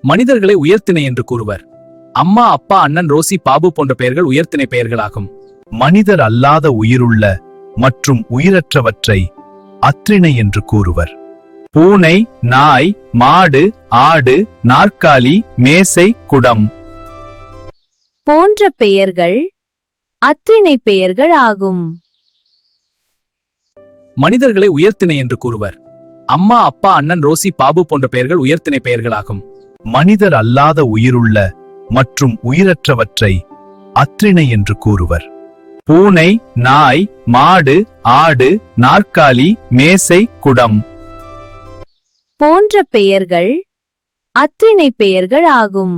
மனிதர்களை உயர்த்திணை என்று கூறுவர். அம்மா, அப்பா, அண்ணன், ரோசி, பாபு போன்ற பெயர்கள் உயர்த்திணை பெயர்களாகும். மனிதர் அல்லாத உயிருள்ள மற்றும் உயிரற்றவற்றை அத்ரிணை என்று கூறுவர். பூனை, நாய், மாடு, ஆடு, நாற்காலி, மேசை, குடம் போன்ற பெயர்கள் அத்ரிணை பெயர்கள் ஆகும். மனிதர்களை உயர்த்திணை என்று கூறுவர். அம்மா, அப்பா, அண்ணன், ரோசி, பாபு போன்ற பெயர்கள் உயர்த்திணை பெயர்களாகும். மனிதர் அல்லாத உயிருள்ள மற்றும் உயிரற்றவற்றை அத்ரிணை என்று கூறுவர். பூனை, நாய், மாடு, ஆடு, நாற்காலி, மேசை, குடம் போன்ற பெயர்கள் அத்ரிணை பெயர்கள் ஆகும்.